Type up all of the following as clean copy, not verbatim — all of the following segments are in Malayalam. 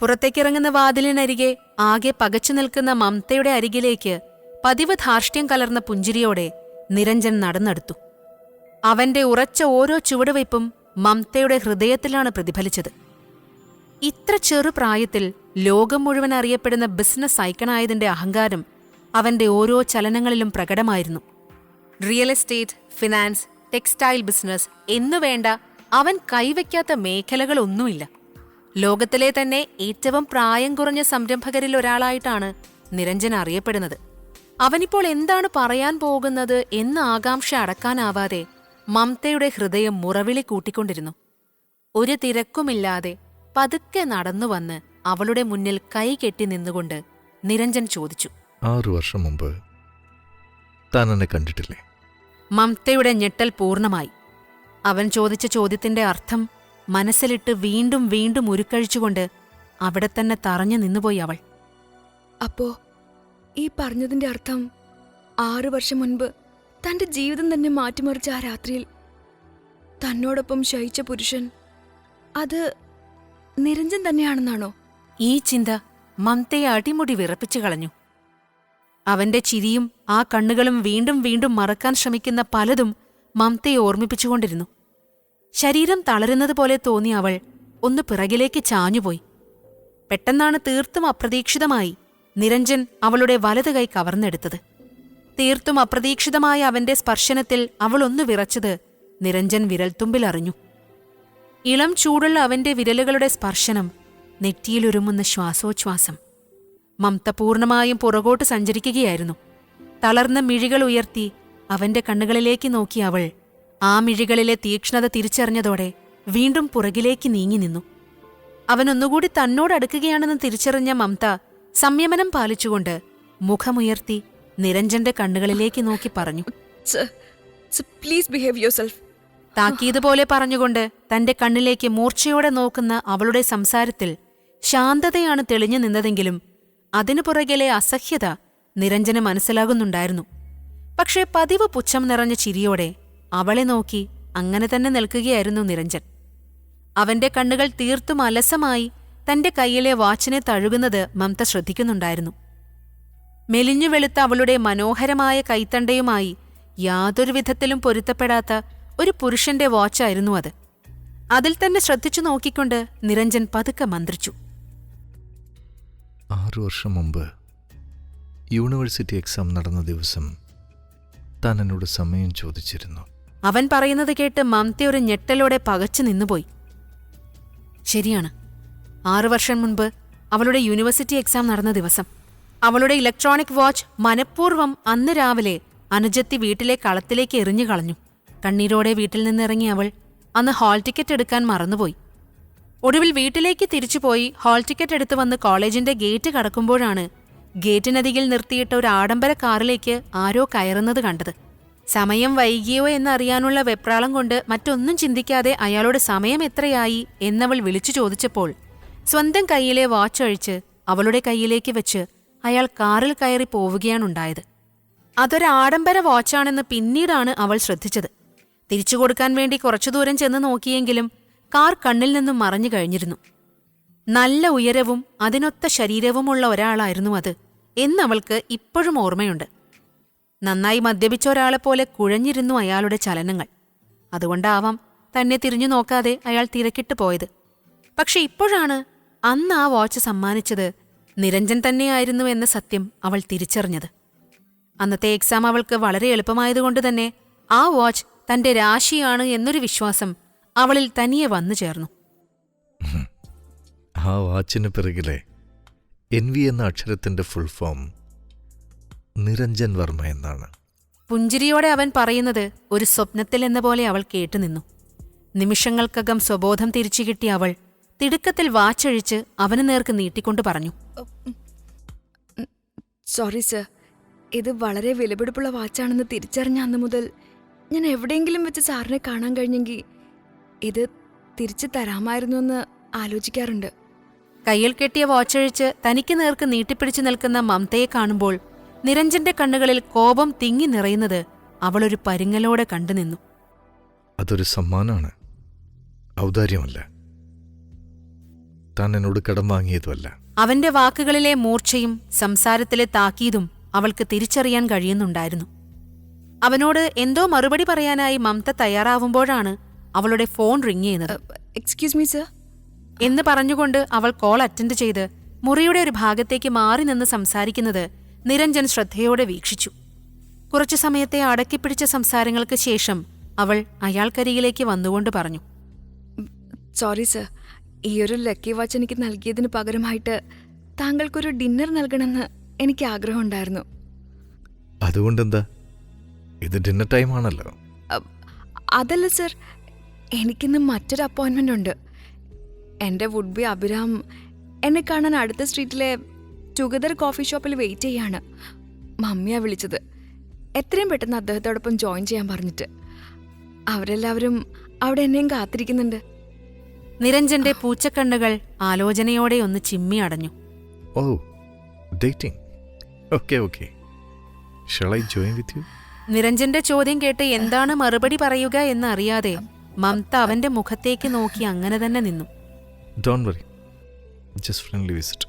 പുറത്തേക്കിറങ്ങുന്ന വാതിലിനരികെ ആകെ പകച്ചു നിൽക്കുന്ന മമതയുടെ അരികിലേക്ക് പതിവ് ധാർഷ്ട്യം കലർന്ന പുഞ്ചിരിയോടെ നിരഞ്ജൻ നടന്നെടുത്തു. അവന്റെ ഉറച്ച ഓരോ ചുവടുവയ്പും മമതയുടെ ഹൃദയത്തിലാണ് പ്രതിഫലിച്ചത്. ഇത്ര ചെറുപ്രായത്തിൽ ലോകം മുഴുവൻ അറിയപ്പെടുന്ന ബിസിനസ് ഐക്കണായതിന്റെ അഹങ്കാരം അവന്റെ ഓരോ ചലനങ്ങളിലും പ്രകടമായിരുന്നു. Real estate, finance, textile business എന്നുവേണ്ട അവൻ കൈവയ്ക്കാത്ത മേഖലകളൊന്നുമില്ല. ലോകത്തിലെ തന്നെ ഏറ്റവും പ്രായം കുറഞ്ഞ സംരംഭകരിൽ ഒരാളായിട്ടാണ് നിരഞ്ജൻ അറിയപ്പെടുന്നത്. അവനിപ്പോൾ എന്താണ് പറയാൻ പോകുന്നത് എന്ന ആകാംക്ഷ അടക്കാനാവാതെ മമതയുടെ ഹൃദയം മുറവിളി കൂട്ടിക്കൊണ്ടിരുന്നു. ഒരു തിരക്കുമില്ലാതെ പതുക്കെ നടന്നുവന്ന് അവളുടെ മുന്നിൽ കൈകെട്ടി നിന്നുകൊണ്ട് നിരഞ്ജൻ ചോദിച്ചു, 6 വർഷം മുമ്പ് താൻ എന്നെ കണ്ടിട്ടില്ലേ? മമതയുടെ ഞെട്ടൽ പൂർണ്ണമായി. അവൻ ചോദിച്ച ചോദ്യത്തിന്റെ അർത്ഥം മനസ്സിലിട്ട് വീണ്ടും വീണ്ടും ഉരുക്കഴിച്ചുകൊണ്ട് അവിടെ തന്നെ തറഞ്ഞു നിന്നുപോയി അവൾ. അപ്പോ ഈ പറഞ്ഞതിന്റെ അർത്ഥം 6 വർഷം മുൻപ് തന്റെ ജീവിതം തന്നെ മാറ്റിമറിച്ച ആ രാത്രിയിൽ തന്നോടൊപ്പം ശയിച്ച പുരുഷൻ അത് നിരഞ്ജൻ തന്നെയാണെന്നാണോ? ഈ ചിന്ത മമതയെ അടിമുടി വിറപ്പിച്ചു കളഞ്ഞു. അവന്റെ ചിരിയും ആ കണ്ണുകളും വീണ്ടും വീണ്ടും മറക്കാൻ ശ്രമിക്കുന്ന പലതും മമതയെ ഓർമ്മിപ്പിച്ചുകൊണ്ടിരുന്നു. ശരീരം തളരുന്നതുപോലെ തോന്നിയ അവൾ ഒന്ന് പിറകിലേക്ക് ചാഞ്ഞുപോയി. പെട്ടെന്നാണ് തീർത്തും അപ്രതീക്ഷിതമായി നിരഞ്ജൻ അവളുടെ വലതു കൈ കവർന്നെടുത്തത്. തീർത്തും അപ്രതീക്ഷിതമായ അവന്റെ സ്പർശനത്തിൽ അവൾ ഒന്ന് വിറച്ചത് നിരഞ്ജൻ വിരൽത്തുമ്പിലറിഞ്ഞു. ഇളം ചൂടുള്ള അവന്റെ വിരലുകളുടെ സ്പർശനം, നെറ്റിയിലൊരുമുന്ന ശ്വാസോച്ഛ്വാസം. മമത പൂർണ്ണമായും പുറകോട്ട് സഞ്ചരിക്കുകയായിരുന്നു. തളർന്ന മിഴികൾ ഉയർത്തി അവന്റെ കണ്ണുകളിലേക്ക് നോക്കി അവൾ ആ മിഴികളിലെ തീക്ഷ്ണത തിരിച്ചറിഞ്ഞതോടെ വീണ്ടും പുറകിലേക്ക് നീങ്ങി നിന്നു. അവനൊന്നുകൂടി തന്നോടടുക്കുകയാണെന്ന് തിരിച്ചറിഞ്ഞ മമത സംയമനം പാലിച്ചുകൊണ്ട് മുഖമുയർത്തി നിരഞ്ജന്റെ കണ്ണുകളിലേക്ക് നോക്കി പറഞ്ഞു, പ്ലീസ് ബിഹേവ് യുവർസെൽഫ്. താക്കീതുപോലെ പറഞ്ഞുകൊണ്ട് തന്റെ കണ്ണിലേക്ക് മൂർച്ചയോടെ നോക്കുന്ന അവളുടെ സംസാരത്തിൽ ശാന്തതയാണ് തെളിഞ്ഞു നിന്നതെങ്കിലും അതിനു പുറകിലെ അസഹ്യത നിരഞ്ജന് മനസ്സിലാകുന്നുണ്ടായിരുന്നു. പക്ഷേ പതിവ് പുച്ഛം നിറഞ്ഞ ചിരിയോടെ അവളെ നോക്കി അങ്ങനെ തന്നെ നിൽക്കുകയായിരുന്നു നിരഞ്ജൻ. അവന്റെ കണ്ണുകൾ തീർത്തും അലസമായി തന്റെ കൈയിലെ വാച്ചിനെ തഴുകുന്നത് മമത ശ്രദ്ധിക്കുന്നുണ്ടായിരുന്നു. മെലിഞ്ഞു വെളുത്ത അവളുടെ മനോഹരമായ കൈത്തണ്ടയുമായി യാതൊരു വിധത്തിലും പൊരുത്തപ്പെടാത്ത ഒരു പുരുഷന്റെ വാച്ചായിരുന്നു അത്. അതിൽ തന്നെ ശ്രദ്ധിച്ചു നോക്കിക്കൊണ്ട് നിരഞ്ജൻ പതുക്കെ മന്ത്രിച്ചു, 6 വർഷം മുമ്പ് യൂണിവേഴ്സിറ്റി എക്സാം നടന്ന ദിവസം താൻ എന്നോട് സമയം ചോദിച്ചിരുന്നു. അവൻ പറയുന്നത് കേട്ട് മമത ഒരു ഞെട്ടലോടെ പകച്ചു നിന്നുപോയി. ശരിയാണ്, 6 വർഷം മുൻപ് അവളുടെ യൂണിവേഴ്സിറ്റി എക്സാം നടന്ന ദിവസം അവളുടെ ഇലക്ട്രോണിക് വാച്ച് മനഃപൂർവ്വം അന്ന് രാവിലെ അനുജത്തി വീട്ടിലെ കളത്തിലേക്ക് എറിഞ്ഞു കളഞ്ഞു. കണ്ണീരോടെ വീട്ടിൽ നിന്നിറങ്ങി അവൾ അന്ന് ഹാൾ ടിക്കറ്റ് എടുക്കാൻ മറന്നുപോയി. ഒടുവിൽ വീട്ടിലേക്ക് തിരിച്ചുപോയി ഹാൾ ടിക്കറ്റ് എടുത്തു വന്ന് കോളേജിന്റെ ഗേറ്റ് കടക്കുമ്പോഴാണ് ഗേറ്റിനരികിൽ നിർത്തിയിട്ട ഒരു ആഡംബര കാറിലേക്ക് ആരോ കയറുന്നത് കണ്ടത്. സമയം വൈകിയോ എന്നറിയാനുള്ള വെപ്രാളം കൊണ്ട് മറ്റൊന്നും ചിന്തിക്കാതെ അയാളോട് സമയം എത്രയായി എന്നവൾ വിളിച്ചു ചോദിച്ചപ്പോൾ സ്വന്തം കൈയിലെ വാച്ച് അഴിച്ച് അവളുടെ കൈയിലേക്ക് വെച്ച് അയാൾ കാറിൽ കയറി പോവുകയാണുണ്ടായത്. അതൊരാഡംബര വാച്ചാണെന്ന് പിന്നീടാണ് അവൾ ശ്രദ്ധിച്ചത്. തിരിച്ചു കൊടുക്കാൻ വേണ്ടി കുറച്ചു ദൂരം ചെന്ന് നോക്കിയെങ്കിലും കാർ കണ്ണിൽ നിന്നും മറഞ്ഞു കഴിഞ്ഞിരുന്നു. നല്ല ഉയരവും അതിനൊത്ത ശരീരവുമുള്ള ഒരാളായിരുന്നു അത് എന്നവൾക്ക് ഇപ്പോഴും ഓർമ്മയുണ്ട്. നന്നായി മദ്യപിച്ച ഒരാളെപ്പോലെ കുഴഞ്ഞിരുന്നു അയാളുടെ ചലനങ്ങൾ. അതുകൊണ്ടാവാം തന്നെ തിരിഞ്ഞു നോക്കാതെ അയാൾ തിരക്കിട്ട് പോയത്. പക്ഷെ ഇപ്പോഴാണ് അന്ന് ആ വാച്ച് സമ്മാനിച്ചത് നിരഞ്ജൻ തന്നെയായിരുന്നു എന്ന സത്യം അവൾ തിരിച്ചറിഞ്ഞത്. അന്നത്തെ എക്സാം അവൾക്ക് വളരെ എളുപ്പമായതുകൊണ്ട് തന്നെ ആ വാച്ച് തന്റെ രാശിയാണ് എന്നൊരു വിശ്വാസം അവളിൽ തനിയെ വന്നു ചേർന്നു. ആ വാച്ചിന് പിറകിലെ NV എന്ന അക്ഷരത്തിന്റെ ഫുൾ ഫോം നിരഞ്ജൻ വർമ്മ എന്നാണ്. പുഞ്ചിരിയോടെ അവൻ പറയുന്നത് ഒരു സ്വപ്നത്തിൽ എന്ന പോലെ അവൾ കേട്ടുനിന്നു. നിമിഷങ്ങൾക്കകം സ്വബോധം തിരിച്ചു കിട്ടിയ അവൾ തിടുക്കത്തിൽ വാച്ചഴിച്ച് അവന് നേർക്ക് നീട്ടിക്കൊണ്ട് പറഞ്ഞു, സോറി സർ, ഇത് വളരെ വിലപിടിപ്പുള്ള വാച്ചാണെന്ന് തിരിച്ചറിഞ്ഞ അന്ന് മുതൽ ഞാൻ എവിടെയെങ്കിലും വെച്ച് സാറിനെ കാണാൻ കഴിഞ്ഞെങ്കിൽ ഇത് തിരിച്ചു തരാമായിരുന്നു എന്ന് ആലോചിക്കാറുണ്ട്. കയ്യിൽ കെട്ടിയ വാച്ചഴിച്ച് തനിക്ക് നേർക്ക് നീട്ടിപ്പിടിച്ചു നിൽക്കുന്ന മമതയെ കാണുമ്പോൾ നിരഞ്ജന്റെ കണ്ണുകളിൽ കോപം തിങ്ങി നിറയുന്നത് അവളൊരു പരുങ്ങലോടെ കണ്ടുനിന്നു. അതൊരു സമ്മാനമാണ്, ഔദാര്യമല്ല. താൻ എന്നോട് കടം വാങ്ങിയതുമല്ല. അവന്റെ വാക്കുകളിലെ മൂർച്ചയും സംസാരത്തിലെ താക്കീതും അവൾക്ക് തിരിച്ചറിയാൻ കഴിയുന്നുണ്ടായിരുന്നു. അവനോട് എന്തോ മറുപടി പറയാനായി മമത തയ്യാറാവുമ്പോഴാണ് അവളുടെ ഫോൺ റിങ് ചെയ്യുന്നത്. Excuse me sir. എന്ന് പറഞ്ഞുകൊണ്ട് അവൾ കോൾ അറ്റൻഡ് ചെയ്ത് മുറിയുടെ ഒരു ഭാഗത്തേക്ക് മാറി നിന്ന് സംസാരിക്കുന്നത് നിരഞ്ജൻ ശ്രദ്ധയോടെ വീക്ഷിച്ചു. കുറച്ചു സമയത്തെ അടക്കിപ്പിടിച്ച സംസാരങ്ങൾക്ക് ശേഷം അവൾ അയാൾക്കരികിലേക്ക് വന്നുകൊണ്ട് പറഞ്ഞു, സോറി സർ, ഈ ഒരു ലക്കി വാച്ച് എനിക്ക് നൽകിയതിന് പകരമായിട്ട് താങ്കൾക്കൊരു ഡിന്നർ നൽകണമെന്ന് എനിക്ക് ആഗ്രഹമുണ്ടായിരുന്നു. അതുകൊണ്ടെന്താ? ഇത് ഡിന്നർ ടൈമാണല്ലോ. അതല്ല സർ, എനിക്കിന്ന് മറ്റൊരു അപ്പോയിൻമെൻ്റ് ഉണ്ട്. എൻ്റെ വുഡ് ബി അഭിരാം എന്നെ കാണാൻ അടുത്ത സ്ട്രീറ്റിലെ ടുഗദർ കോഫി ഷോപ്പിൽ വെയിറ്റ് ചെയ്യാണ്. മമ്മിയാ വിളിച്ചത്, എത്രയും പെട്ടെന്ന് അദ്ദേഹത്തോടൊപ്പം ജോയിൻ ചെയ്യാൻ പറഞ്ഞിട്ട്. അവരെല്ലാവരും അവിടെ എന്നെയും കാത്തിരിക്കുന്നുണ്ട്. നിരഞ്ജന്റെ പൂച്ചക്കണ്ണുകൾ ആലോചനയോടെ ഒന്ന് ചിമ്മി അടഞ്ഞു. Oh, dating. Okay okay. Shall I join with you? നിരഞ്ജന്റെ ചോദ്യം കേട്ട് എന്താണ് മറുപടി പറയുക എന്നറിയാതെ മമത അവന്റെ മുഖത്തേക്ക് നോക്കി അങ്ങനെ തന്നെ നിന്നു. Don't worry, just friendly visit.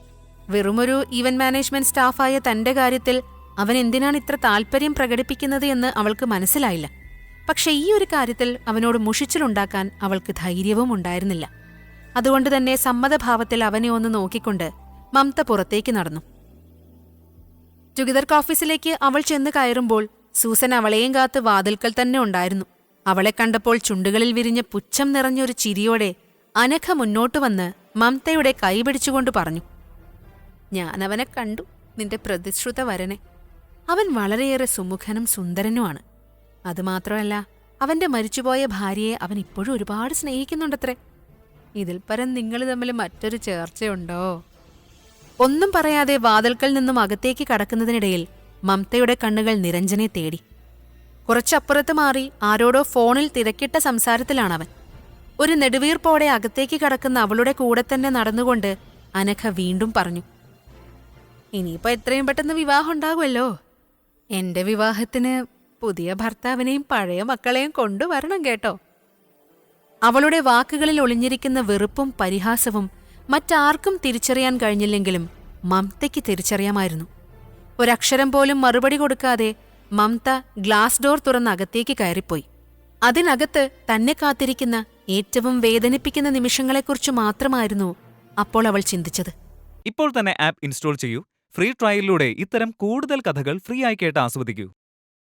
വെറുമൊരു ഈവന്റ് മാനേജ്മെന്റ് സ്റ്റാഫായ തന്റെ കാര്യത്തിൽ അവൻ എന്തിനാണ് ഇത്ര താല്പര്യം പ്രകടിപ്പിക്കുന്നത് എന്ന് അവൾക്ക് മനസ്സിലായില്ല. പക്ഷെ ഈ ഒരു കാര്യത്തിൽ അവനോട് മുഷിച്ചിലുണ്ടാക്കാൻ അവൾക്ക് ധൈര്യവും ഉണ്ടായിരുന്നില്ല. അതുകൊണ്ട് തന്നെ സമ്മതഭാവത്തിൽ അവനെ ഒന്ന് നോക്കിക്കൊണ്ട് മമത പുറത്തേക്ക് നടന്നു. ടുഗദർ കോഫീസിലേക്ക് അവൾ ചെന്ന് കയറുമ്പോൾ സൂസൻ അവളെയും കാത്ത് വാതിൽക്കൽ തന്നെ ഉണ്ടായിരുന്നു. അവളെ കണ്ടപ്പോൾ ചുണ്ടുകളിൽ വിരിഞ്ഞ പുച്ഛം നിറഞ്ഞൊരു ചിരിയോടെ അനഘ മുന്നോട്ടു വന്ന് മമതയുടെ കൈ പിടിച്ചുകൊണ്ട് പറഞ്ഞു, ഞാനവനെ കണ്ടു, നിന്റെ പ്രതിശ്രുത വരനെ. അവൻ വളരെയേറെ സുമുഖനും സുന്ദരനുമാണ്. അതുമാത്രമല്ല, അവന്റെ മരിച്ചുപോയ ഭാര്യയെ അവൻ ഇപ്പോഴും ഒരുപാട് സ്നേഹിക്കുന്നുണ്ടത്രേ. ഇതിൽ പരം നിങ്ങൾ തമ്മിൽ മറ്റൊരു ചേർച്ചയുണ്ടോ? ഒന്നും പറയാതെ വാതിൽക്കൽ നിന്നും അകത്തേക്ക് കടക്കുന്നതിനിടയിൽ മമതയുടെ കണ്ണുകൾ നിരഞ്ജനെ തേടി. കുറച്ചപ്പുറത്ത് മാറി ആരോടോ ഫോണിൽ തിരക്കിട്ട സംസാരത്തിലാണവൻ. ഒരു നെടുവീർപ്പോടെ അകത്തേക്ക് കടക്കുന്ന അവളുടെ കൂടെ തന്നെ നടന്നുകൊണ്ട് അനഘ വീണ്ടും പറഞ്ഞു, ഇനിയിപ്പോ എത്രയും പെട്ടെന്ന് വിവാഹം ഉണ്ടാകുമല്ലോ. എന്റെ വിവാഹത്തിന് പുതിയ ഭർത്താവിനെയും പഴയ മക്കളെയും കൊണ്ടുവരണം കേട്ടോ. അവളുടെ വാക്കുകളിൽ ഒളിഞ്ഞിരിക്കുന്ന വെറുപ്പും പരിഹാസവും മറ്റാർക്കും തിരിച്ചറിയാൻ കഴിഞ്ഞില്ലെങ്കിലും മമതയ്ക്ക് തിരിച്ചറിയാമായിരുന്നു. ഒരക്ഷരം പോലും മറുപടി കൊടുക്കാതെ മമത ഗ്ലാസ് ഡോർ തുറന്ന് അകത്തേക്ക് കയറിപ്പോയി. അതിനകത്ത് തന്നെ കാത്തിരിക്കുന്ന ഏറ്റവും വേദനിപ്പിക്കുന്ന നിമിഷങ്ങളെക്കുറിച്ച് മാത്രമായിരുന്നു അപ്പോൾ അവൾ ചിന്തിച്ചത്. ഇപ്പോൾ തന്നെ ആപ്പ് ഇൻസ്റ്റാൾ ചെയ്യൂ. ഫ്രീ ട്രയലിലൂടെ ഇത്തരം കൂടുതൽ കഥകൾ ഫ്രീ ആയി കേട്ട് ആസ്വദിക്കൂ.